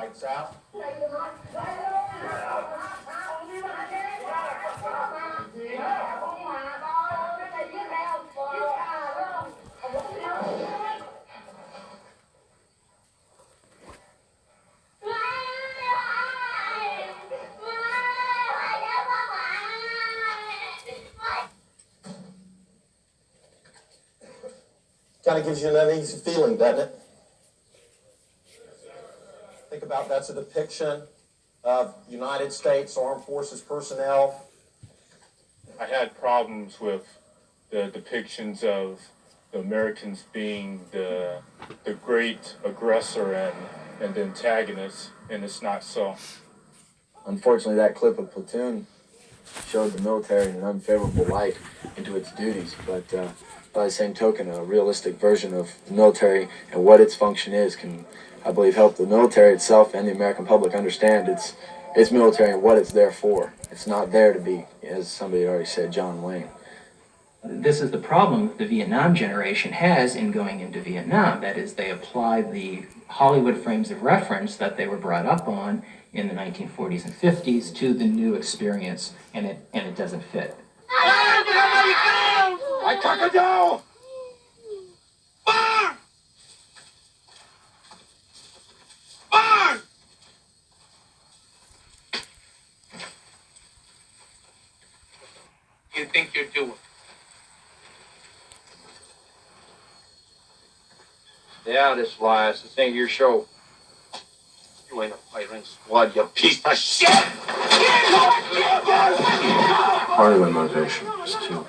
Lights out. Kind of gives you an uneasy feeling, doesn't it? Think about that's a depiction of United States Armed Forces personnel. I had problems with the depictions of the Americans being the great aggressor and the antagonist, and it's not so. Unfortunately, that clip of Platoon showed the military in an unfavorable light into its duties, but by the same token, a realistic version of the military and what its function is can, I believe, help the military itself and the American public understand its military and what it's there for. It's not there to be, as somebody already said, John Wayne. This is the problem the Vietnam generation has in going into Vietnam. That is, they apply the Hollywood frames of reference that they were brought up on in the 1940s and 50s to the new experience, and it doesn't fit. I cock-a-doodle! Barn! Barn! You think you're doing? Stay out of this, Flies. This ain't your show. You ain't a fighting squad, you piece of shit! Part of my motivation was to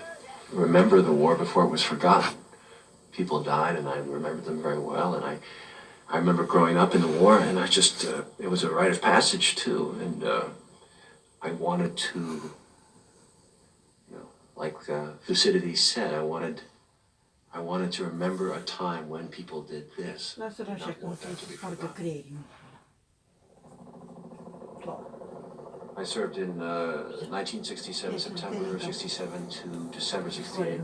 remember the war before it was forgotten. People died, and I remember them very well, and I remember growing up in the war, and I just, it was a rite of passage, too, and I wanted to, you know, like Thucydides said, I wanted to remember a time when people did this. Varför de försöker orka krig? I served in 1967, September 67 to December 68,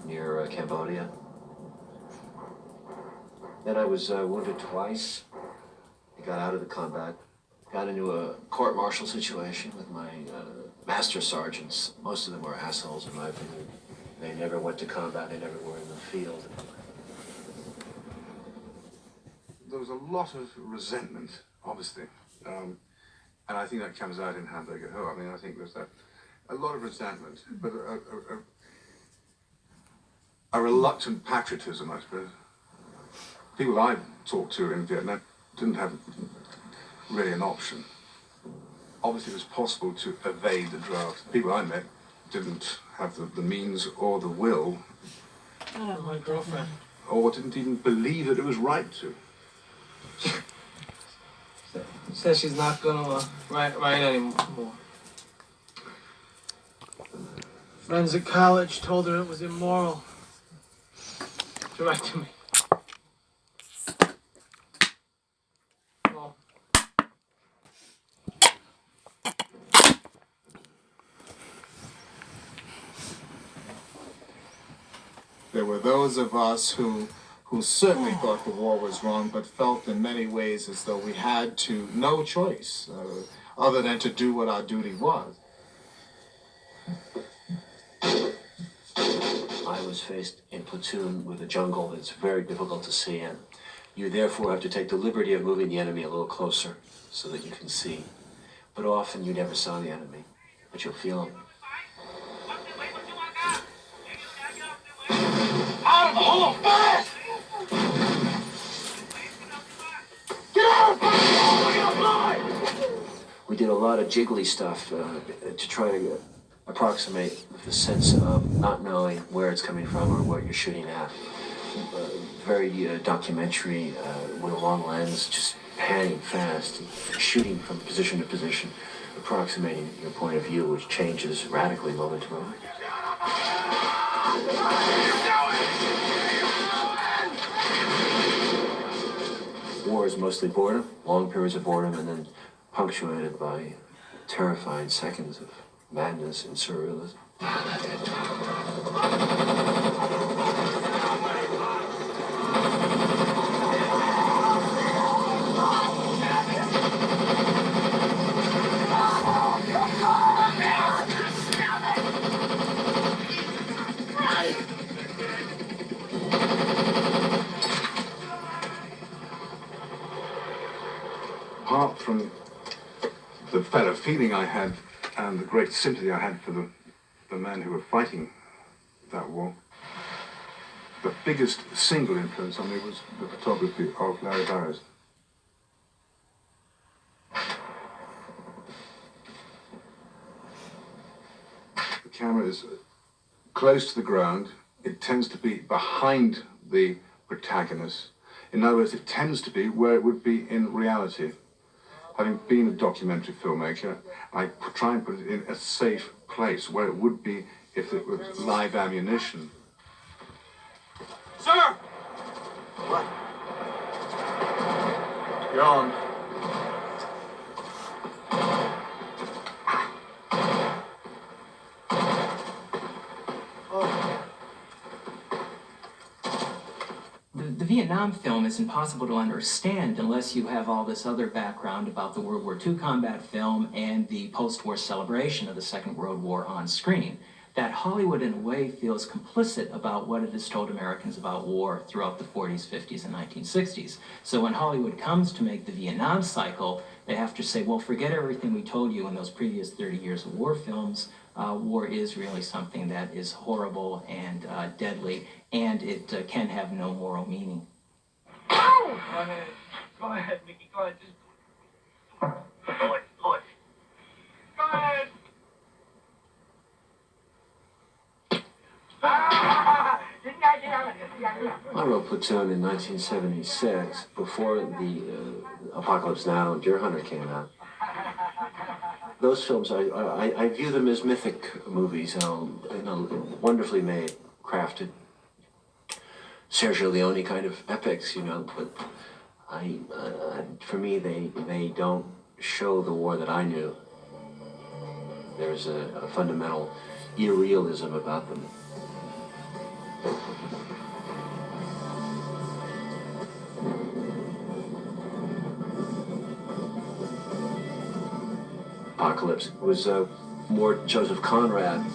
near Cambodia. Then I was wounded twice. I got out of the combat, got into a court-martial situation with my master sergeants. Most of them were assholes, in my opinion. They never went to combat, they never were in the field. There was a lot of resentment, obviously. And I think that comes out in Hamburger Hill. I mean, I think there's a lot of resentment, but a reluctant patriotism, I suppose. People I talked to in Vietnam didn't have really an option. Obviously, it was possible to evade the draft. People I met didn't have the means or the will, My girlfriend. or didn't even believe that it was right to. Says she's not gonna write anymore. Friends at college told her it was immoral to write to me. Well, there were those of us who certainly thought the war was wrong, but felt in many ways as though we had no choice other than to do what our duty was. I was faced in platoon with a jungle that's very difficult to see in. You therefore have to take the liberty of moving the enemy a little closer so that you can see. But often you never saw the enemy, but you'll feel him. Out of the hole fast! We did a lot of jiggly stuff to try to approximate the sense of not knowing where it's coming from or what you're shooting at. Very documentary with a long lens, just panning fast, and shooting from position to position, approximating your point of view, which changes radically moment to moment. War is mostly boredom, long periods of boredom, and then punctuated by terrifying seconds of madness and surrealism. apart from the fellow feeling I had and the great sympathy I had for the men who were fighting that war, the biggest single influence on me was the photography of Larry Burroughs. The camera is close to the ground. It tends to be behind the protagonist. In other words, it tends to be where it would be in reality. Having been a documentary filmmaker, I try and put it in a safe place where it would be if it was live ammunition. Sir! What? You're on. The Vietnam film is impossible to understand unless you have all this other background about the World War II combat film and the post-war celebration of the Second World War on screen. That Hollywood, in a way, feels complicit about what it has told Americans about war throughout the 40s, 50s, and 1960s. So when Hollywood comes to make the Vietnam cycle, they have to say, well, forget everything we told you in those previous 30 years of war films. War is really something that is horrible and deadly, and it can have no moral meaning. Go ahead, Mickey, go ahead. Just push. Go ahead. I wrote Platoon in 1976, before the Apocalypse Now and Deer Hunter came out. Those films, I view them as mythic movies, wonderfully made, crafted, Sergio Leone kind of epics, but for me, they don't show the war that I knew. There's a fundamental irrealism about them. Apocalypse was more Joseph Conrad.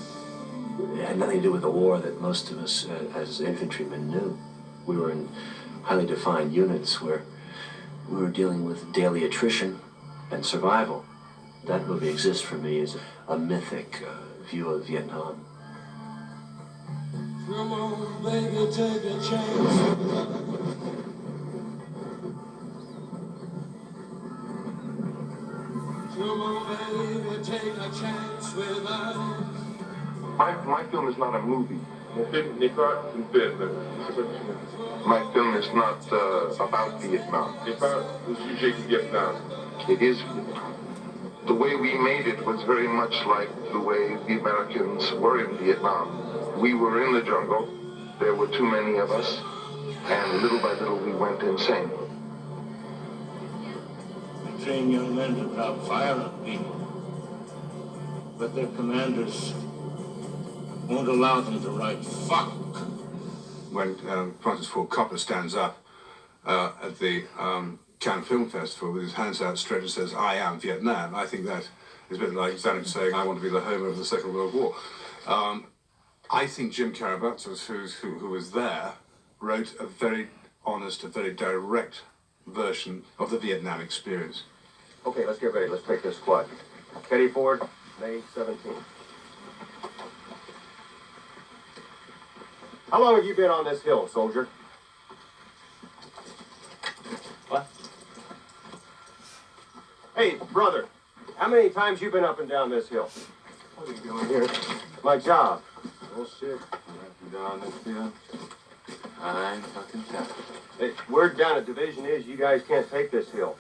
It had nothing to do with the war that most of us as infantrymen knew. We were in highly defined units where we were dealing with daily attrition and survival. That movie exists for me as a mythic view of Vietnam. Come on, baby, take a chance. Come on, baby, take a chance with us. My film is not a movie. My film is not about Vietnam. It is Vietnam. The way we made it was very much like the way the Americans were in Vietnam. We were in the jungle. There were too many of us, and little by little we went insane. We train young men to drop fire on people, but their commanders won't allow them to write fuck. When Francis Ford Coppola stands up at the Cannes Film Festival with his hands outstretched and says, "I am Vietnam," I think that is a bit like Zanuck saying, "I want to be the home of the Second World War." I think Jim Karabatsos, who was there, wrote a very honest, a very direct version of the Vietnam experience. Okay, let's get ready. Let's take this squad. Teddy Ford, May 17th. How long have you been on this hill, soldier? What? Hey, brother, how many times you been up and down this hill? What are you doing here? My job. Oh shit, you down this hill? I'm fucking tough. Hey, word down at division is you guys can't take this hill.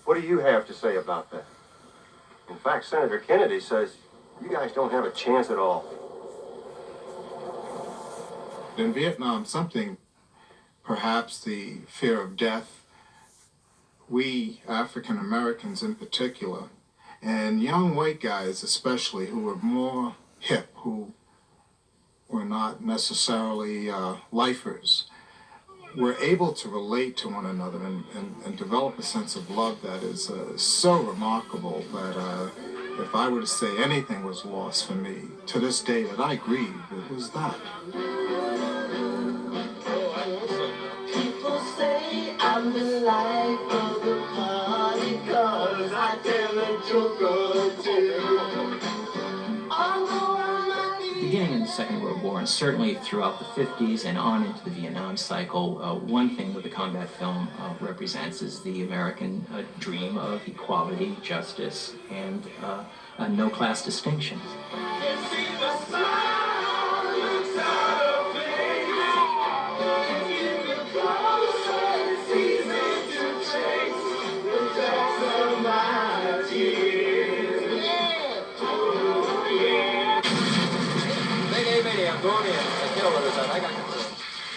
What do you have to say about that? In fact, Senator Kennedy says you guys don't have a chance at all. In Vietnam, something, perhaps the fear of death, we African Americans in particular, and young white guys especially, who were more hip, who were not necessarily lifers, were able to relate to one another and develop a sense of love that is so remarkable that if I were to say anything was lost for me to this day that I grieve, it was that. People say I'm the life of the party. Beginning in the Second World War, and certainly throughout the 50s and on into the Vietnam cycle, one thing that the combat film represents is the American dream of equality, justice, and no class distinctions.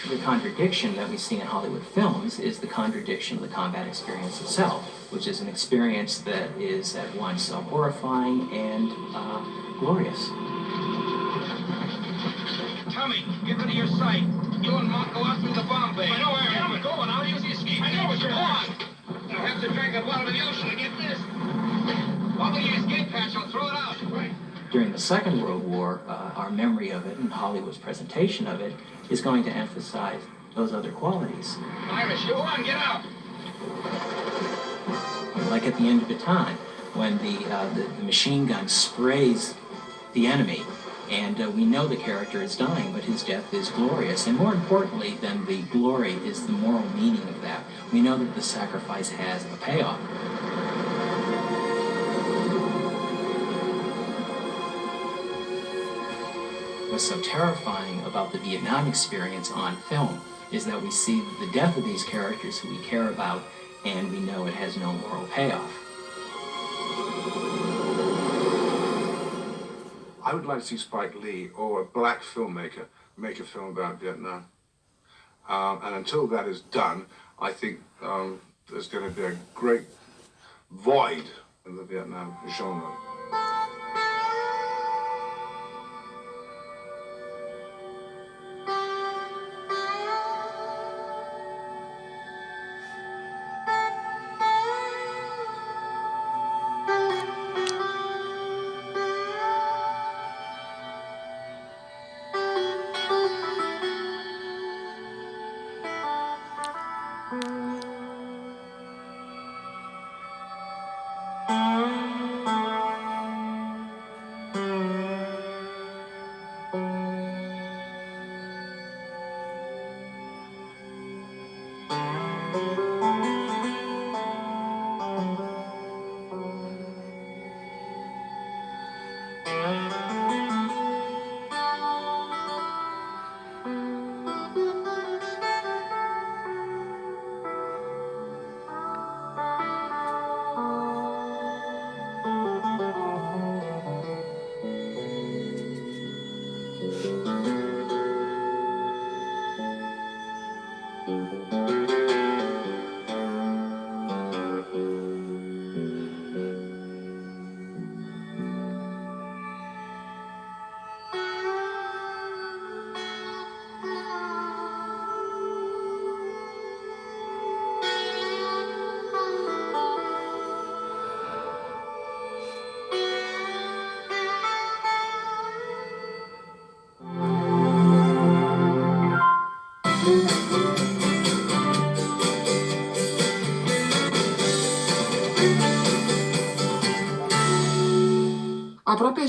The contradiction that we see in Hollywood films is the contradiction of the combat experience itself, which is an experience that is at once horrifying and glorious. Tommy, get to your sight. You and Monk go out through the bomb bay. I know where I'm going. I'll use the escape. I know what you're on. I'll have to drag a bottom of the ocean to get this. I'll get your escape hatch. I'll throw it out. Right. During the Second World War, our memory of it and Hollywood's presentation of it is going to emphasize those other qualities. Irish, you on, get out! Like at the end of Bataan, when the machine gun sprays the enemy, and we know the character is dying, but his death is glorious. And more importantly than the glory is the moral meaning of that. We know that the sacrifice has a payoff. What's so terrifying about the Vietnam experience on film is that we see the death of these characters who we care about, and we know it has no moral payoff. I would like to see Spike Lee or a black filmmaker make a film about Vietnam. And until that is done, I think there's going to be a great void in the Vietnam genre. A própria